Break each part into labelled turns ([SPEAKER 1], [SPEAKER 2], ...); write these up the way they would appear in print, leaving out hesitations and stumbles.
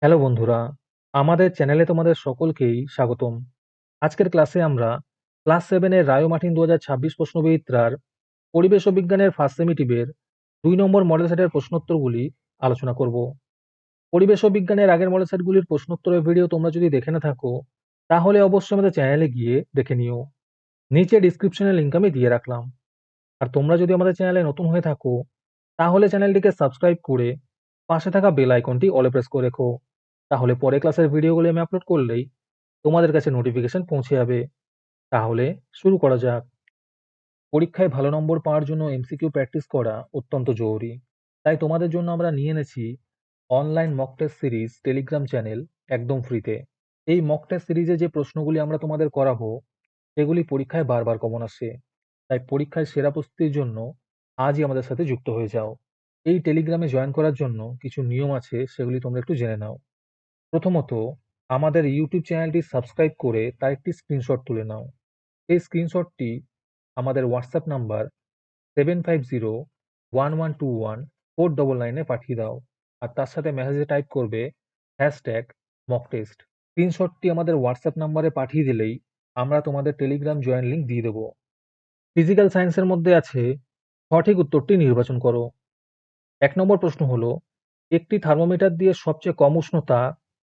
[SPEAKER 1] Hello বন্ধুরা, আমাদের চ্যানেলে তোমাদের সকলকেই স্বাগতম। আজকের ক্লাসে আমরা ক্লাস 7 এর রায় ও মার্টিন 2026 প্রশ্নবিচিত্রার পরিবেশ ও বিজ্ঞানের ফার্স্ট সেমিটিভের 2 নম্বর মডেল সেটের প্রশ্নোত্তরগুলি আলোচনা করব। পরিবেশ ও বিজ্ঞানের আগের মডেল সেটগুলির প্রশ্নোত্তরের ভিডিও তোমরা যদি দেখে না থাকো, তাহলে অবশ্যই আমাদের চ্যানেলে গিয়ে দেখে নিও। নিচে ডিসক্রিপশনে লিংক আমি দিয়ে রাখলাম। আর তোমরা যদি আমাদের চ্যানেলে নতুন হয়ে থাকো, তাহলে চ্যানেলটিকে সাবস্ক্রাইব করে পাশে থাকা বেল আইকনটি অলে প্রেস করে রেখো। তাহলে পরে ক্লাসের ভিডিওগুলি আমি আপলোড করলেই তোমাদের কাছে নোটিফিকেশন পৌঁছে যাবে। তাহলে শুরু করা যাক। পরীক্ষায় ভালো নম্বর পাওয়ার জন্য এমসিকিউ প্র্যাকটিস করা অত্যন্ত জরুরি। তাই তোমাদের জন্য আমরা নিয়ে এনেছি online mock test series Telegram channel, একদম ফ্রিতে। এই মক টেস্ট সিরিজে যে প্রশ্নগুলি আমরা তোমাদের করাবো, সেগুলি পরীক্ষায় বারবার কমন আসে। তাই পরীক্ষায় সেরা প্রস্তুতির জন্য আজই আমাদের সাথে যুক্ত হয়ে যাও। এই টেলিগ্রামে জয়েন করার জন্য কিছু নিয়ম আছে, সেগুলি তোমরা একটু জেনে নাও। প্রথমত, আমাদের ইউটিউব চ্যানেলটি সাবস্ক্রাইব করে তার একটি স্ক্রিনশট তুলে নাও। এই স্ক্রিনশটটি আমাদের হোয়াটসঅ্যাপ নাম্বার 7501121499 পাঠিয়ে দাও। আর তার সাথে মেসেজে টাইপ করবে #মকটেস্ট। স্ক্রিনশটটি আমাদের হোয়াটসঅ্যাপ নাম্বারে পাঠিয়ে দিলেই আমরা তোমাদের টেলিগ্রাম জয়েন লিঙ্ক দিয়ে দেবো। ফিজিক্যাল সায়েন্সের মধ্যে আছে সঠিক উত্তরটি নির্বাচন করো। 1 নম্বর প্রশ্ন হলো, একটি থার্মোমিটার দিয়ে সবচেয়ে কম উষ্ণতা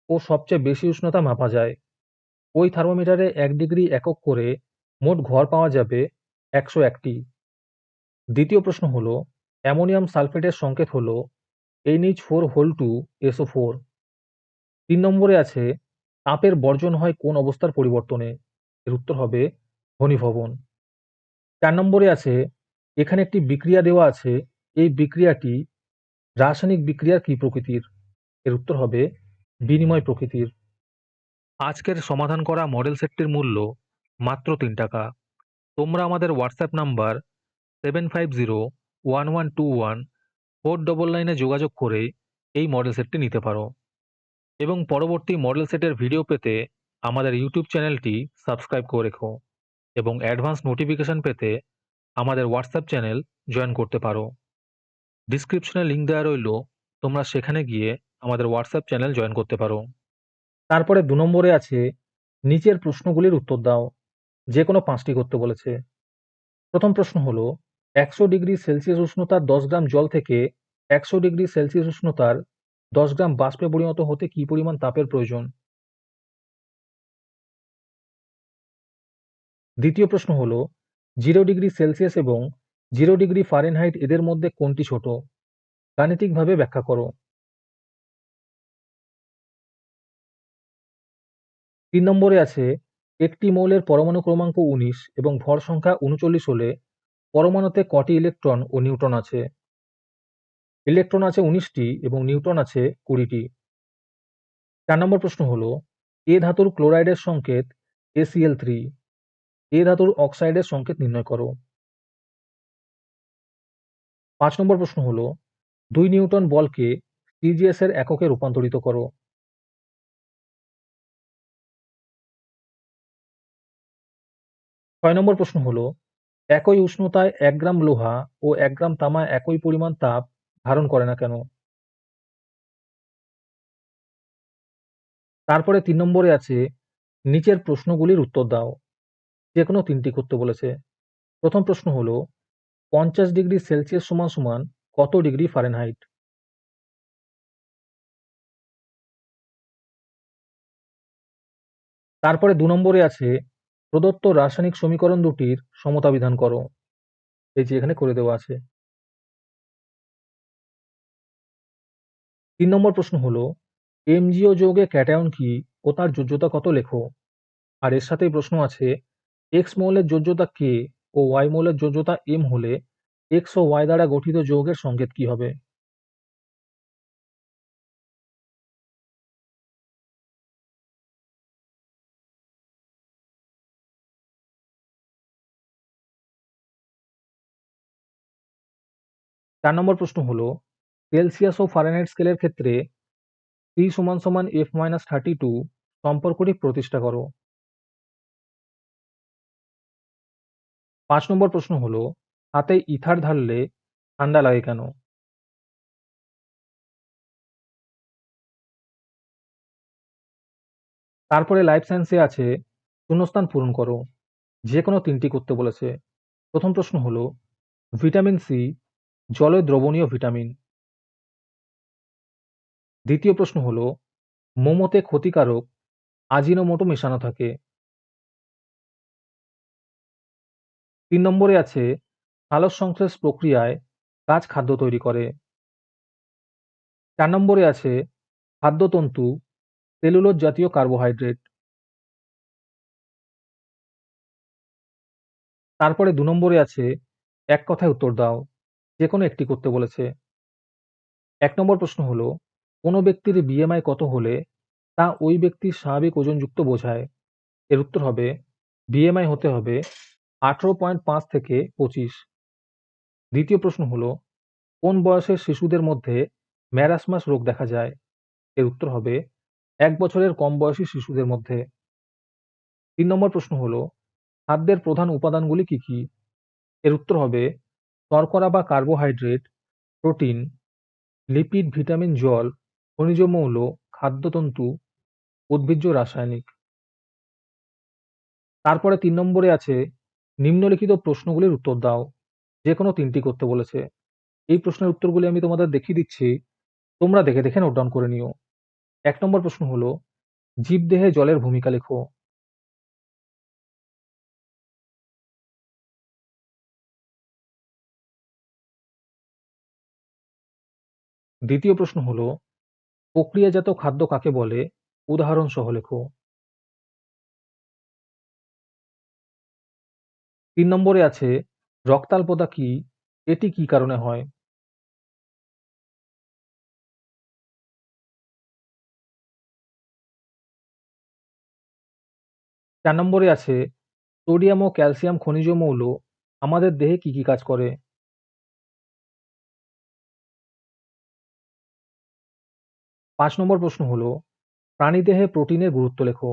[SPEAKER 1] ও সবচেয়ে বেশি উষ্ণতা মাপা যায়। ওই থার্মোমিটারে 1 ডিগ্রি একক করে মোট ঘর পাওয়া যাবে 101টি। দ্বিতীয় প্রশ্ন হলো, অ্যামোনিয়াম সালফেটের সংকেত হলো NH4 2SO4। 3 নম্বরে আছে, তাপের বর্জন হয় কোন অবস্থার পরিবর্তনে? এর উত্তর হবে ঘনীভবন। 4 নম্বরে আছে, এখানে একটি বিক্রিয়া দেওয়া আছে, এই বিক্রিয়াটি রাসায়নিক বিক্রিয়ার কি প্রকৃতির? এর উত্তর হবে বিনিময় প্রকৃতির। আজকের সমাধান করা মডেল সেটটির মূল্য মাত্র 3 টাকা। তোমরা আমাদের হোয়াটসঅ্যাপ নাম্বার 7501121499 যোগাযোগ করে এই মডেল সেটটি নিতে পারো এবং পরবর্তী মডেল সেটের ভিডিও পেতে আমাদের ইউটিউব চ্যানেলটি সাবস্ক্রাইব করে রেখো এবং অ্যাডভান্স নোটিফিকেশন পেতে আমাদের হোয়াটসঅ্যাপ চ্যানেল জয়েন করতে পারো। ডিসক্রিপশনে লিঙ্ক দেওয়া রইল, তোমরা সেখানে গিয়ে আমাদের হোয়াটসঅ্যাপ চ্যানেল জয়েন করতে পারো। তারপরে 2 নম্বরে আছে, নিচের প্রশ্নগুলির উত্তর দাও। যে কোনো 5টি করতে বলেছে। প্রথম প্রশ্ন হলো, 100 ডিগ্রি সেলসিয়াস উষ্ণতার 10 গ্রাম জল থেকে 100 ডিগ্রি সেলসিয়াস উষ্ণতার 10 গ্রাম বাষ্পে পরিণত হতে কি পরিমাণ তাপের প্রয়োজন? দ্বিতীয় প্রশ্ন হলো, 0 ডিগ্রি সেলসিয়াস এবং 0 ডিগ্রি ফারেনহাইট এদের মধ্যে কোনটি ছোট? গাণিতিকভাবে ব্যাখ্যা করো। 3 নম্বরে আছে, একটি মৌলের পরমাণু ক্রমাঙ্ক 19 এবং ভর সংখ্যা 39 হলে পরমাণুতে কটি ইলেকট্রন ও নিউট্রন আছে? ইলেকট্রন আছে 19টি এবং নিউট্রন আছে 20টি। 4 নম্বর প্রশ্ন হলো, এ ধাতুর ক্লোরাইডের সংকেত ACl3, এ ধাতুর অক্সাইডের সংকেত নির্ণয় করো। 5 নম্বর প্রশ্ন হলো, 2 নিউটন বলকে সিজিএস এর এককে রূপান্তরিত করো। 6 নম্বর প্রশ্ন হলো, একই উষ্ণতায় 1 গ্রাম লোহা ও 1 গ্রাম তামা একই পরিমাণ তাপ ধারণ করে না কেন? তারপরে 3 নম্বরে আছে, নিচের প্রশ্নগুলির উত্তর দাও। যে কোনো 3টি করতে বলেছে। প্রথম প্রশ্ন হলো, 50 ডিগ্রি সেলসিয়াস সমান সমান কত ডিগ্রি ফারেনহাইট? তারপরে 2 নম্বরে আছে, প্রদত্ত রাসায়নিক সমীকরণ দুটির সমতা বিধান করো। এই যে এখানে করে দেওয়া আছে। 3 নম্বর প্রশ্ন হলো, এমজিও যৌগে ক্যাটায়ন কি ও তার যোজ্যতা কত লেখো। আর এর সাথেই প্রশ্ন আছে, এক্স মৌলের যোজ্যতা কে ও ওয়াই মৌলের যোজ্যতা এম হলে এক্স ও ওয়াই দ্বারা গঠিত যৌগের সংকেত কি হবে? চার নম্বর প্রশ্ন হলো, সেলসিয়াস ও ফারেনহাইট স্কেলের ক্ষেত্রে T=F-32 সম্পর্কটি প্রতিষ্ঠা করো। 5 নম্বর প্রশ্ন হলো, হাতে ইথার ঢাললে ঠান্ডা লাগে কেন? তারপরে লাইফ সায়েন্সে আছে শূন্যস্থান পূরণ করো, যে কোনো ৩টি করতে বলেছে। প্রথম প্রশ্ন হলো ভিটামিন সি জলে দ্রবণীয় ভিটামিন। দ্বিতীয় প্রশ্ন হলো মোমোতে ক্ষতিকারক আজিনোমোটো মেশানো থাকে। ৩ নম্বরে আছে সালোকসংশ্লেষ প্রক্রিয়ায় গাছ খাদ্য তৈরি করে। ৪ নম্বরে আছে খাদ্যতন্তু সেলুলোজ জাতীয় কার্বোহাইড্রেট। তারপরে ২ নম্বরে আছে এক কথায় উত্তর দাও, যে কোনো একটি করতে বলেছে। ১ নম্বর প্রশ্ন হলো কোনো ব্যক্তির বিএমআই কত হলে তা ওই ব্যক্তির স্বাভাবিক ওজনযুক্ত বোঝায়। এর উত্তর হবে বিএমআই হতে হবে ১৮.৫ থেকে ২৫। দ্বিতীয় প্রশ্ন হলো কোন বয়সের শিশুদের মধ্যে ম্যারাসমাস রোগ দেখা যায়। এর উত্তর হবে ১ বছরের কম বয়সী শিশুদের মধ্যে। ৩ নম্বর প্রশ্ন হলো খাদ্যের প্রধান উপাদানগুলি কি কি। এর উত্তর হবে শর্করা বা কার্বোহাইড্রেট, প্রোটিন, লিপিড, ভিটামিন, জল, খনিজ মৌল, খাদ্যতন্তু, উদ্ভিজ্জ রাসায়নিক। তারপরে ৩ নম্বরে আছে নিম্নলিখিত প্রশ্নগুলির উত্তর দাও, যে কোনো ৩টি করতে বলেছে। এই প্রশ্নের উত্তরগুলি আমি তোমাদের দেখিয়ে দিচ্ছি, তোমরা দেখে দেখে নোট ডাউন করে নিও। ১ নম্বর প্রশ্ন হলো জীবদেহে জলের ভূমিকা লেখো। দ্বিতীয় প্রশ্ন হলো প্রক্রিয়াজাত খাদ্য কাকে বলে, উদাহরণ সহ লেখো। ৩ নম্বরে আছে রক্তাল্পতা কি, এটি কি কারণে হয়। ৪ নম্বরে আছে সোডিয়াম ও ক্যালসিয়াম খনিজ মৌল আমাদের দেহে কি কি কাজ করে। ৫ নম্বর প্রশ্ন হলো প্রাণীদেহে প্রোটিনের গুরুত্ব লেখো।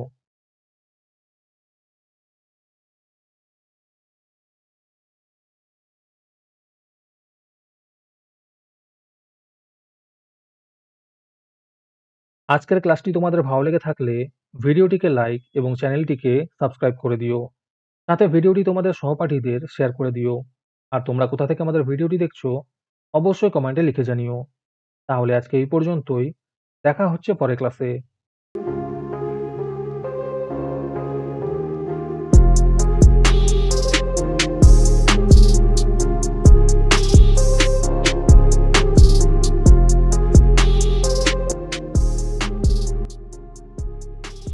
[SPEAKER 1] আজকের ক্লাসটি তোমাদের ভালো লেগে থাকলে ভিডিওটিকে লাইক এবং চ্যানেলটিকে সাবস্ক্রাইব করে দিও। সাথে ভিডিওটি তোমাদের সহপাঠীদের শেয়ার করে দিও। আর তোমরা কোথা থেকে আমাদের ভিডিওটি দেখছো অবশ্যই কমেন্টে লিখে জানিও। তাহলে আজকে এই পর্যন্তই, দেখা হচ্ছে পরের ক্লাসে।